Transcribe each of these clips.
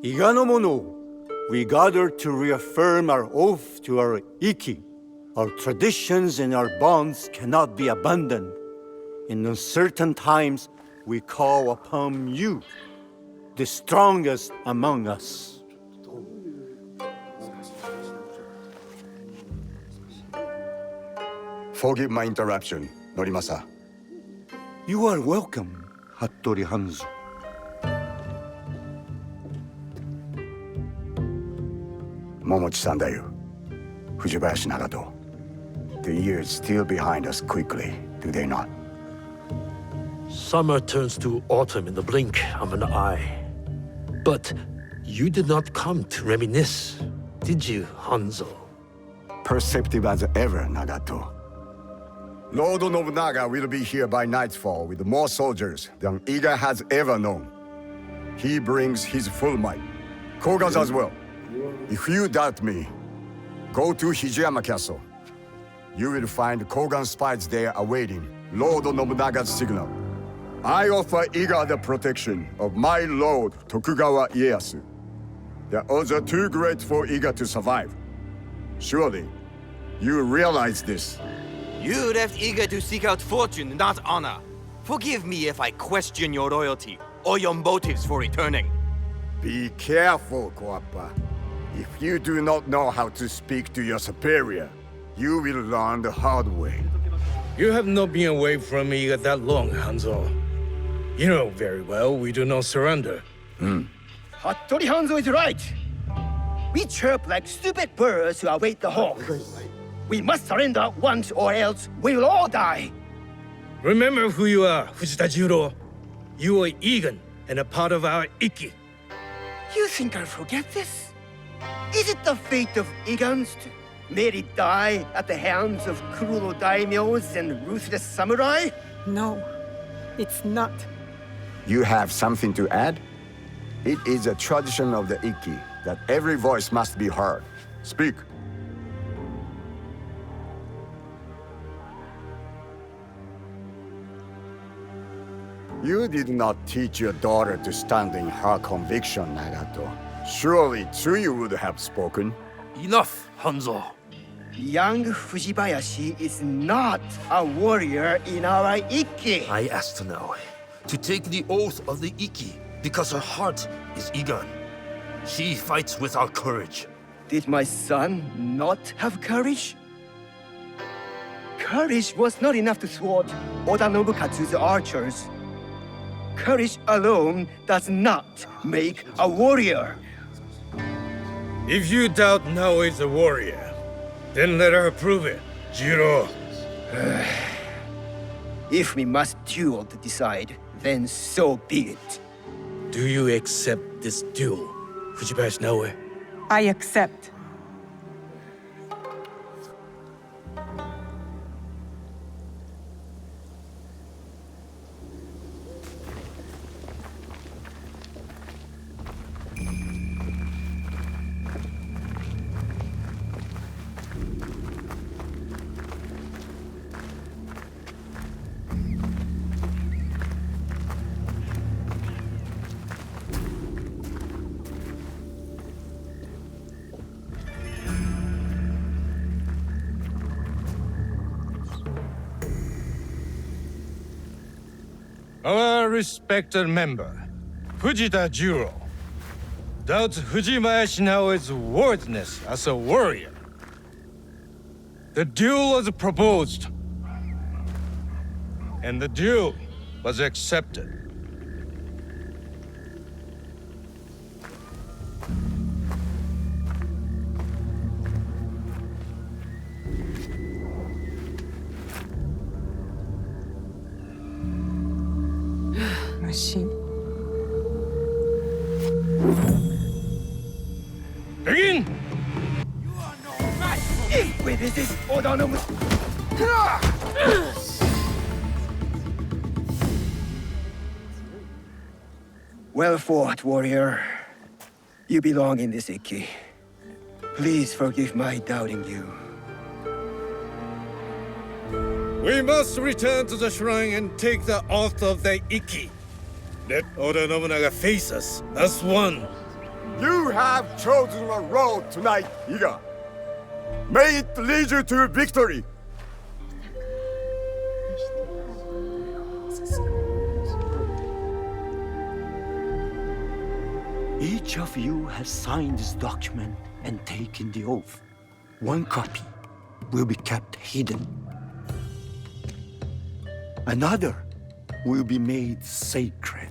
伊賀の者, we gather to reaffirm our oath to our Iki. Our traditions and our bonds cannot be abandoned. In uncertain times, we call upon you, the strongest among us. Forgive my interruption, Norimasa. You are welcome, Hattori Hanzo. Momochi-san da yo. Fujibayashi Nagato. The years steal behind us quickly, do they not? Summer turns to autumn in the blink of an eye. But you did not come to reminisce, did you, Hanzo? Perceptive as ever, Nagato. Lord Nobunaga will be here by nightfall with more soldiers than Iga has ever known. He brings his full might. Koga's as well. If you doubt me, go to Hijiyama Castle. You will find Kogan spies there awaiting Lord Nobunaga's signal. I offer Iga the protection of my lord Tokugawa Ieyasu. The odds are too great for Iga to survive. Surely, you realize this. You left Iga to seek out fortune, not honor. Forgive me if I question your loyalty or your motives for returning. Be careful, Koappa. If you do not know how to speak to your superior, you will learn the hard way. You have not been away from me that long, Hanzo. You know very well we do not surrender. Hattori Hanzo is right. We chirp like stupid birds who await the hawk. We must surrender once or else we will all die. Remember who you are, Fujita Juro. You are Egan and a part of our Iki. You think I'll forget this? Is it the fate of Igans to merely die at the hands of cruel daimyos and ruthless samurai? No, it's not. You have something to add? It is a tradition of the Iki that every voice must be heard. Speak. You did not teach your daughter to stand in her conviction, Nagato. Surely Tsuyu would have spoken. Enough, Hanzo. Young Fujibayashi is not a warrior in our Iki. I asked her now to take the oath of the Iki because her heart is Igan. She fights with our courage. Did my son not have courage? Courage was not enough to thwart Oda Nobukatsu's archers. Courage alone does not make a warrior. If you doubt Naoe is a warrior, then let her prove it, Jiro. If we must duel to decide, then so be it. Do you accept this duel, Fujibayashi Naoe? I accept. Our respected member, Fujita Jiro, doubts Fujibayashi Naoe's worthiness as a warrior. The duel was proposed, and the duel was accepted. Machine. Begin! Wait, this is Oda Nobu. Well fought, warrior. You belong in this Iki. Please forgive my doubting you. We must return to the shrine and take the oath of the Iki. Let Oda Nobunaga face us as one. You have chosen a road tonight, Iga. May it lead you to victory. Each of you has signed this document and taken the oath. One copy will be kept hidden. Another will be made sacred.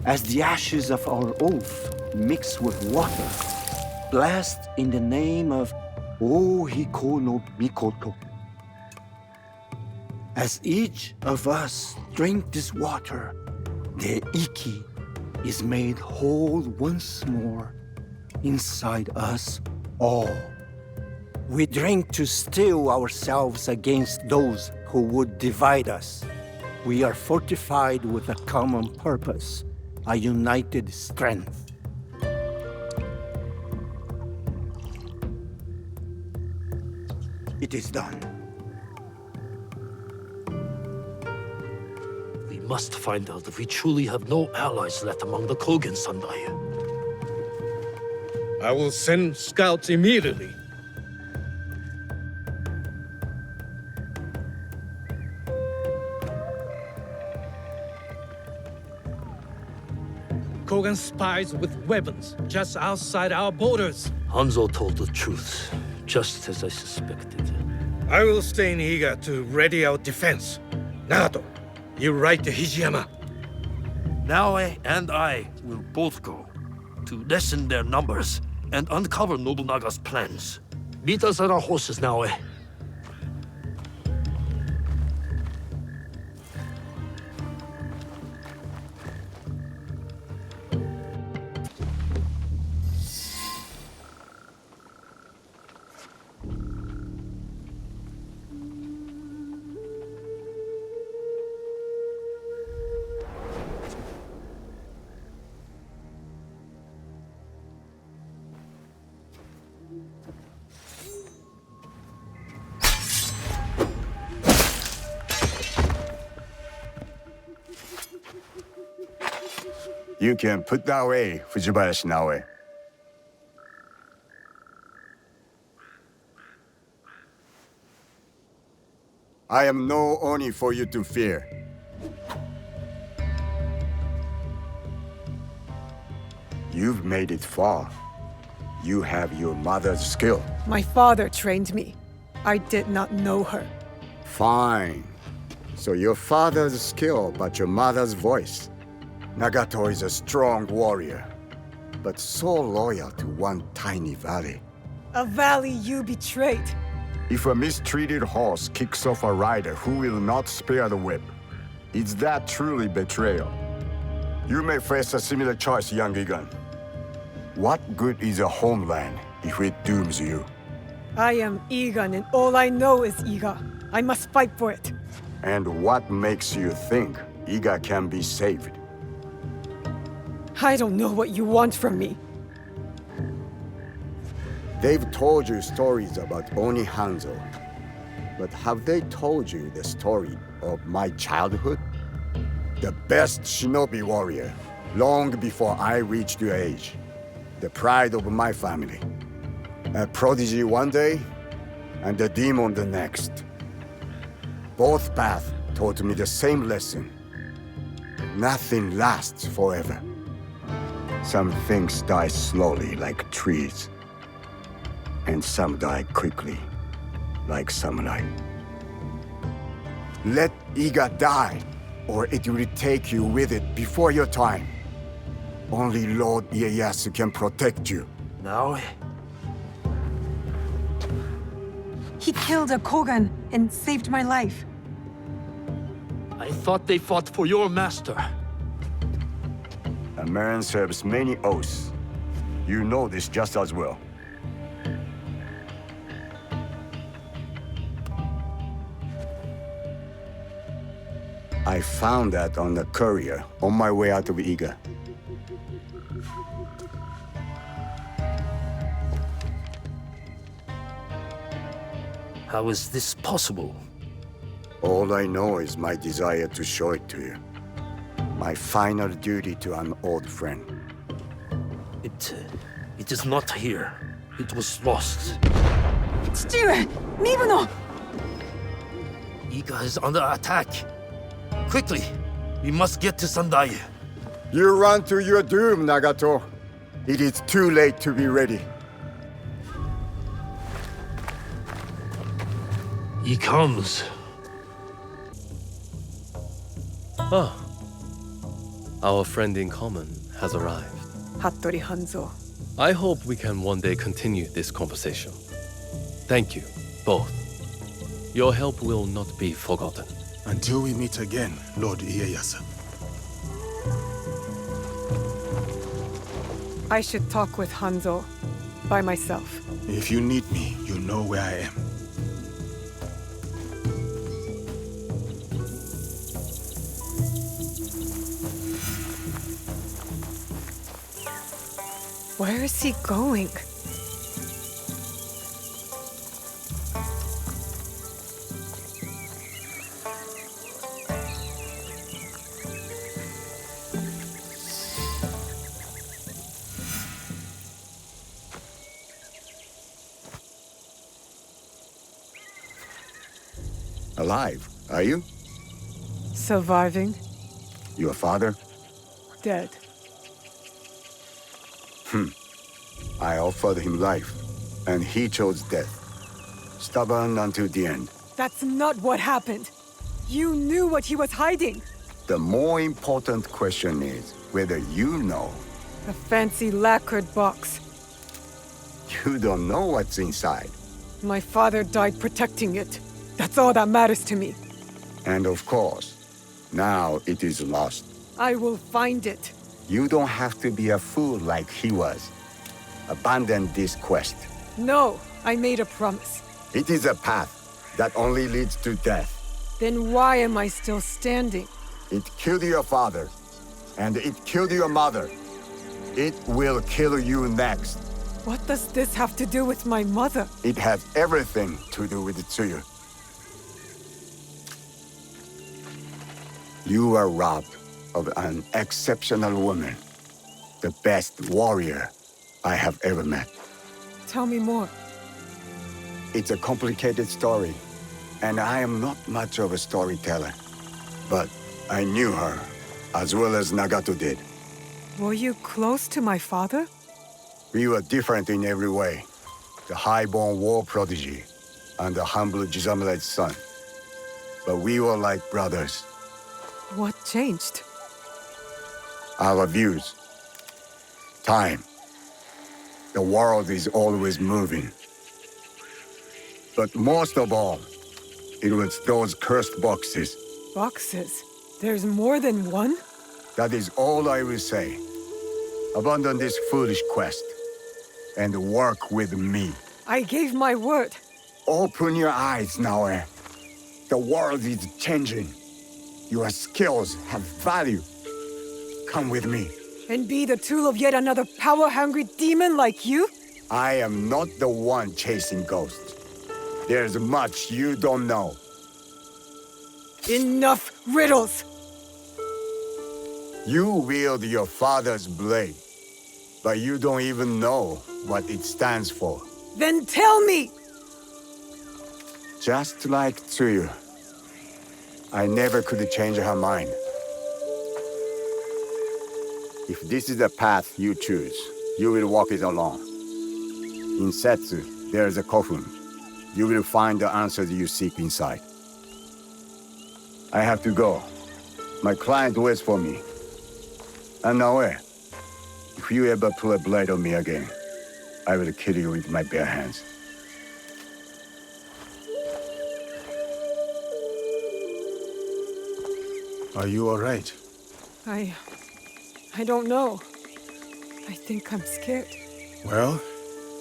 As the ashes of our oath mix with water, blessed in the name of O Hiko no Mikoto. As each of us drink this water, the Iki is made whole once more inside us all. We drink to steel ourselves against those who would divide us. We are fortified with a common purpose, a united strength. It is done. We must find out if we truly have no allies left among the Kogan, Sandai. I will send scouts immediately. Kogan spies with weapons just outside our borders. Hanzo told the truth, just as I suspected. I will stay in Iga to ready our defense. Nagato, you ride to Hijiyama. Naoe and I will both go to lessen their numbers and uncover Nobunaga's plans. Meet us at our horses, Naoe. You can put that away, Fujibayashi Naoe. I am no Oni for you to fear. You've made it far. You have your mother's skill. My father trained me. I did not know her. Fine. So your father's skill, but your mother's voice. Nagato is a strong warrior, but so loyal to one tiny valley. A valley you betrayed. If a mistreated horse kicks off a rider who will not spare the whip, is that truly betrayal? You may face a similar choice, young Igan. What good is a homeland if it dooms you? I am Egan, and all I know is Iga. I must fight for it. And what makes you think Iga can be saved? I don't know what you want from me. They've told you stories about Oni Hanzo, but have they told you the story of my childhood? The best shinobi warrior, long before I reached your age. The pride of my family. A prodigy one day, and a demon the next. Both paths taught me the same lesson. Nothing lasts forever. Some things die slowly like trees, and some die quickly like samurai. Let Iga die, or it will take you with it before your time. Only Lord Ieyasu can protect you. Naoe? He killed a Kogan and saved my life. I thought they fought for your master. A man serves many oaths. You know this just as well. I found that on the courier on my way out of Iga. How is this possible? All I know is my desire to show it to you. My final duty to an old friend. It is not here. It was lost. 父上、身分の Iga is under attack. Quickly, we must get to Sendai. You run to your doom, Nagato. It is too late to be ready. He comes. Ah. Our friend in common has arrived. Hattori Hanzo. I hope we can one day continue this conversation. Thank you, both. Your help will not be forgotten. Until we meet again, Lord Ieyasu. I should talk with Hanzo by myself. If you need me, you know where I am. Where is he going? Alive, are you? Surviving, Your father? dead. I offered him life, and he chose death. Stubborn until the end. That's not what happened. You knew what he was hiding. The more important question is whether you know. A fancy lacquered box. You don't know what's inside. My father died protecting it. That's all that matters to me. And of course, now it is lost. I will find it. You don't have to be a fool like he was. Abandon this quest. No, I made a promise. It is a path that only leads to death. Then why am I still standing? It killed your father, and it killed your mother. It will kill you next. What does this have to do with my mother? It has everything to do with Tsuyu. You are robbed of an exceptional woman, the best warrior I have ever met. Tell me more. It's a complicated story, and I am not much of a storyteller. But I knew her as well as Nagato did. Were you close to my father? We were different in every way. The high-born war prodigy and the humble Jisamura's son. But we were like brothers. What changed? Our views. Time. The world is always moving. But most of all, it was those cursed boxes. Boxes? There's more than one? That is all I will say. Abandon this foolish quest and work with me. I gave my word. Open your eyes, Naoe. The world is changing. Your skills have value. Come with me. And be the tool of yet another power-hungry demon like you? I am not the one chasing ghosts. There's much you don't know. Enough riddles! You wield your father's blade, but you don't even know what it stands for. Then tell me! Just like Tsuyu, I never could change her mind. If this is the path you choose, you will walk it alone. In Setsu, there is a coffin. You will find the answers you seek inside. I have to go. My client waits for me. And Naoe, if you ever pull a blade on me again, I will kill you with my bare hands. Are you all right? I don't know. I think I'm scared. Well,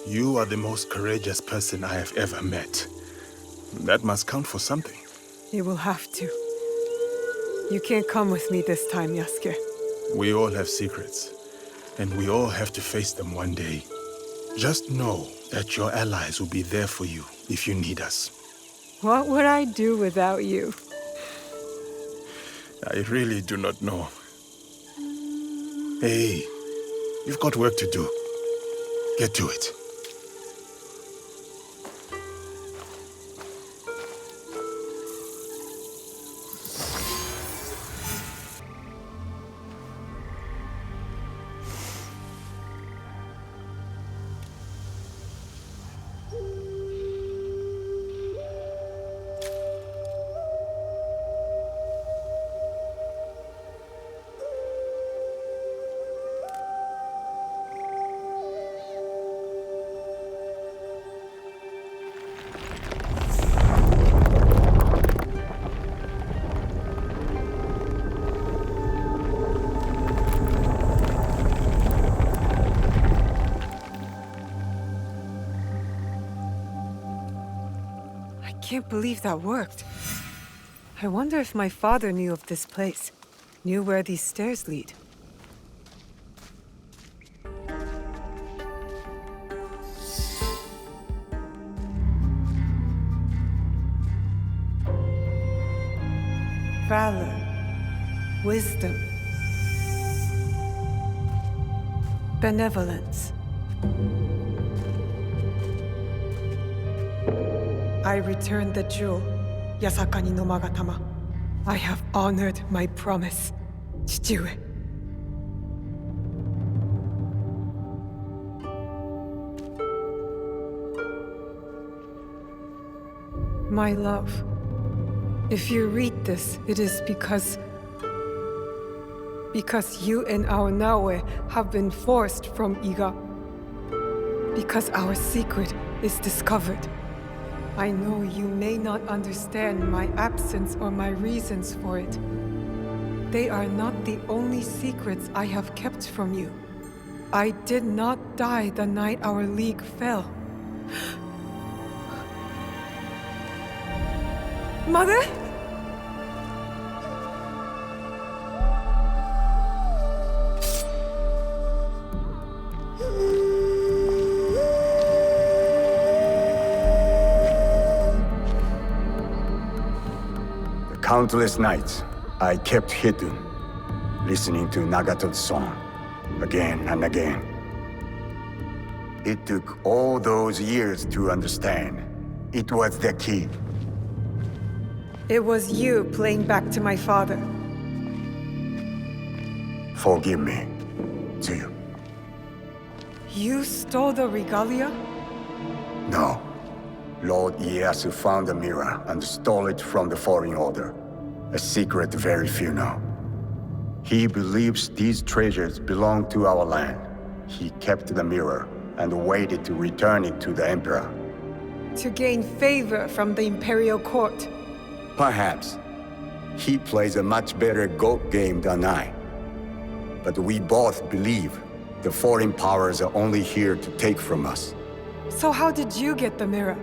you are the most courageous person I have ever met. That must count for something. You will have to. You can't come with me this time, Yasuke. We all have secrets, and we all have to face them one day. Just know that your allies will be there for you if you need us. What would I do without you? I really do not know. Hey, you've got work to do. Get to it. I can't believe that worked. I wonder if my father knew of this place, knew where these stairs lead. Valor, wisdom, benevolence. I returned the jewel, Yasakani no Magatama. I have honored my promise, Chichiue. My love, if you read this, it is because you and our Naoe have been forced from Iga. Because our secret is discovered. I know you may not understand my absence or my reasons for it. They are not the only secrets I have kept from you. I did not die the night our league fell. Mother? Countless nights, I kept hidden, listening to Nagato's song, again and again. It took all those years to understand. It was the key. It was you playing back to my father. Forgive me, Tsuyu. You stole the regalia? No. Lord Ieyasu found the mirror and stole it from the Foreign Order. A secret very few know. He believes these treasures belong to our land. He kept the mirror and waited to return it to the Emperor. To gain favor from the Imperial Court. Perhaps. He plays a much better goat game than I. But we both believe the foreign powers are only here to take from us. So how did you get the mirror?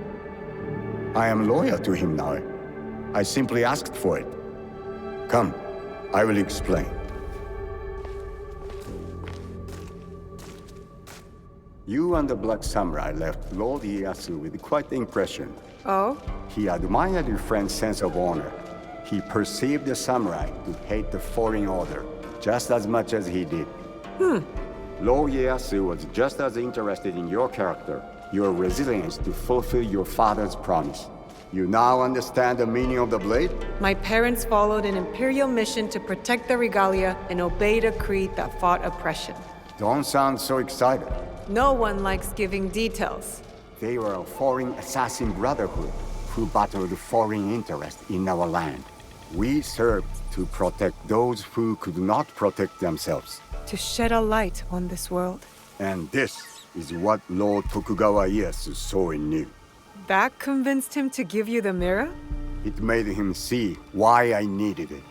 I am loyal to him now. I simply asked for it. Come, I will explain. You and the Black Samurai left Lord Ieyasu with quite the impression. Oh? He admired your friend's sense of honor. He perceived the samurai to hate the Foreign Order just as much as he did. Lord Ieyasu was just as interested in your character, your resilience to fulfill your father's promise. You now understand the meaning of the blade? My parents followed an Imperial mission to protect the regalia and obeyed a creed that fought oppression. Don't sound so excited. No one likes giving details. They were a foreign assassin brotherhood who battled foreign interests in our land. We served to protect those who could not protect themselves. To shed a light on this world. And this is what Lord Tokugawa Ieyasu saw in you. That convinced him to give you the mirror? It made him see why I needed it.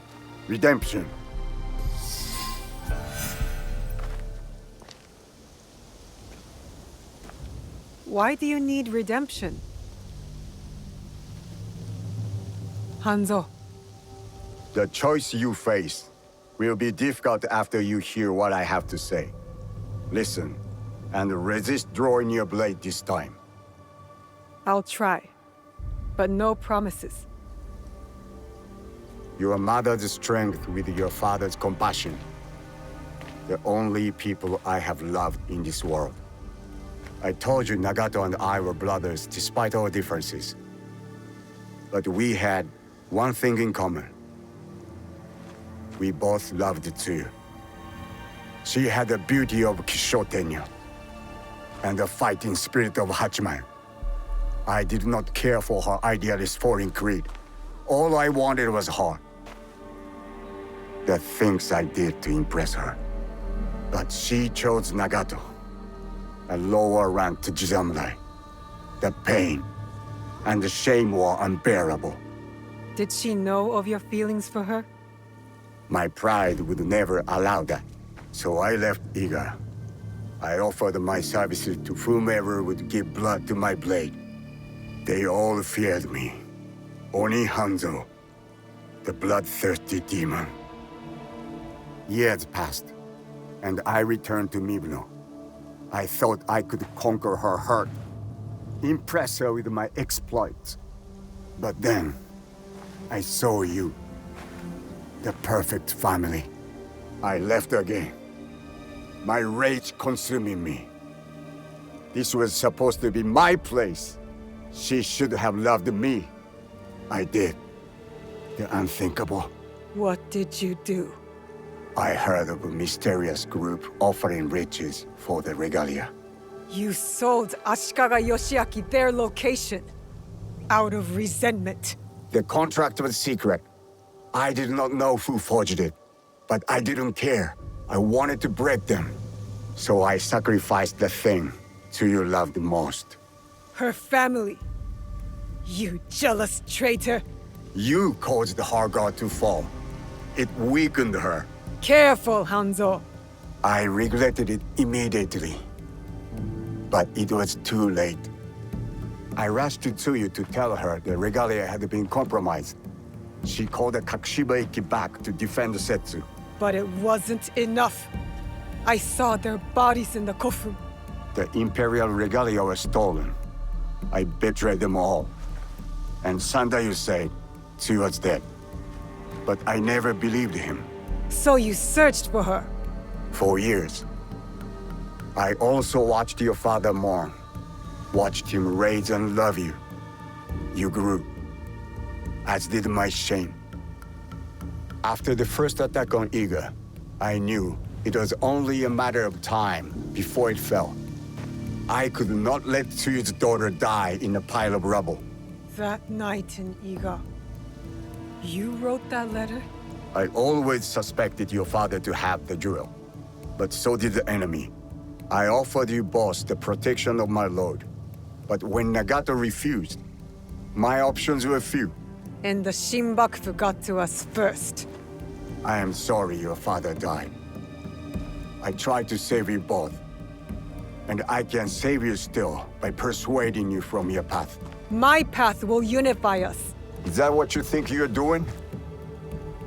Redemption. Why do you need redemption? Hanzo. The choice you face will be difficult after you hear what I have to say. Listen, and resist drawing your blade this time. I'll try, but no promises. Your mother's strength with your father's compassion. The only people I have loved in this world. I told you Nagato and I were brothers despite our differences. But we had one thing in common. We both loved Tsuyu. She had the beauty of Kishotenyo and the fighting spirit of Hachiman. I did not care for her idealist foreign creed. All I wanted was her. The things I did to impress her. But she chose Nagato, a lower ranked Jisamurai. The pain and the shame were unbearable. Did she know of your feelings for her? My pride would never allow that. So I left Iga. I offered my services to whomever would give blood to my blade. They all feared me. Only Hanzo, the bloodthirsty demon. Years passed, and I returned to Mibno. I thought I could conquer her hurt, impress her with my exploits. But then, I saw you. The perfect family. I left again. My rage consuming me. This was supposed to be my place. She should have loved me. I did. The unthinkable. What did you do? I heard of a mysterious group offering riches for the regalia. You sold Ashikaga Yoshiaki their location. Out of resentment. The contract was secret. I did not know who forged it. But I didn't care. I wanted to break them. So I sacrificed the thing Tsuyu loved most. Her family. You jealous traitor. You caused her god to fall. It weakened her. Careful, Hanzo. I regretted it immediately. But it was too late. I rushed to Tsuyu to tell her the regalia had been compromised. She called the Kakushiba Iki back to defend Setsu. But it wasn't enough. I saw their bodies in the kofun. The Imperial regalia was stolen. I betrayed them all. And Sandayu said Tsuyu was dead. But I never believed him. So you searched for her? For years. I also watched your father mourn. Watched him raise and love you. You grew. As did my shame. After the first attack on Iga, I knew it was only a matter of time before it fell. I could not let Tsuyu's daughter die in a pile of rubble. That night in Iga, you wrote that letter? I always suspected your father to have the jewel, but so did the enemy. I offered you both the protection of my lord, but when Nagato refused, my options were few. And the Shinbakufu got to us first. I am sorry your father died. I tried to save you both, and I can save you still by persuading you from your path. My path will unify us. Is that what you think you're doing?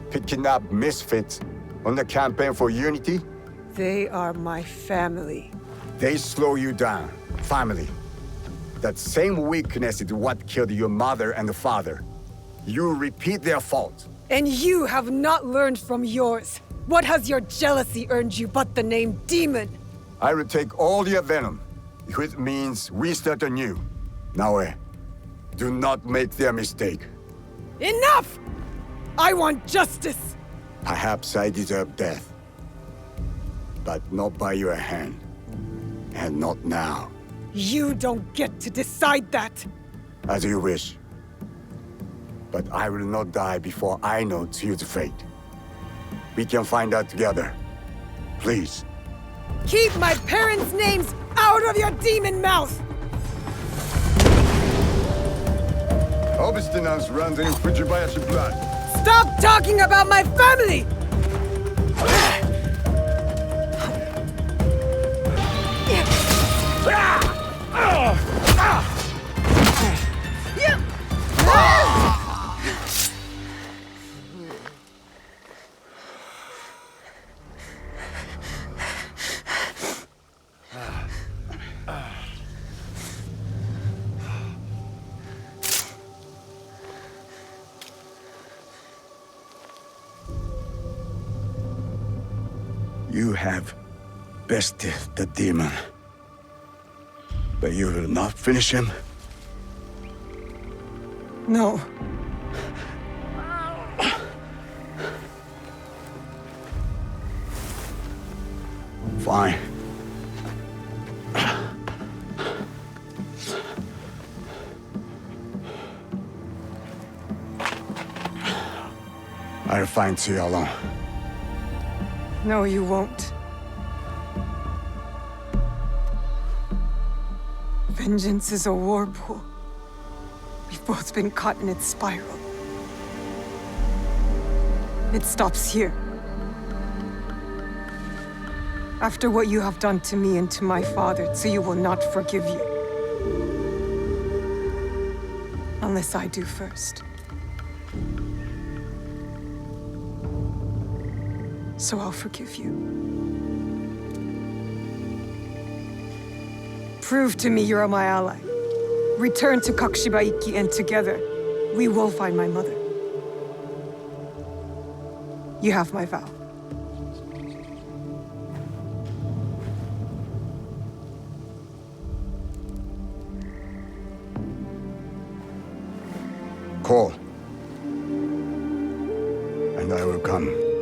Picking up misfits on the campaign for unity? They are my family. They slow you down. Family. That same weakness is what killed your mother and father. You repeat their faults. And you have not learned from yours. What has your jealousy earned you but the name Demon? I will take all your venom, if it means restart anew. Naoe, do not make their mistake. Enough! I want justice! Perhaps I deserve death. But not by your hand. And not now. You don't get to decide that! As you wish. But I will not die before I know Tsuyu's fate. We can find out together. Please. Keep my parents' names out of your demon mouth! Obstinance runs in Fujibayashi blood. Stop talking about my family! You have bested the demon. But you will not finish him? No. Fine. I'll find Tia alone. No, you won't. Vengeance is a war pool. We've both been caught in its spiral. It stops here. After what you have done to me and to my father, Tsuyu will not forgive you. Unless I do first. So I'll forgive you. Prove to me you're my ally. Return to Kakushibaiki, and together, we will find my mother. You have my vow. Call. And I will come.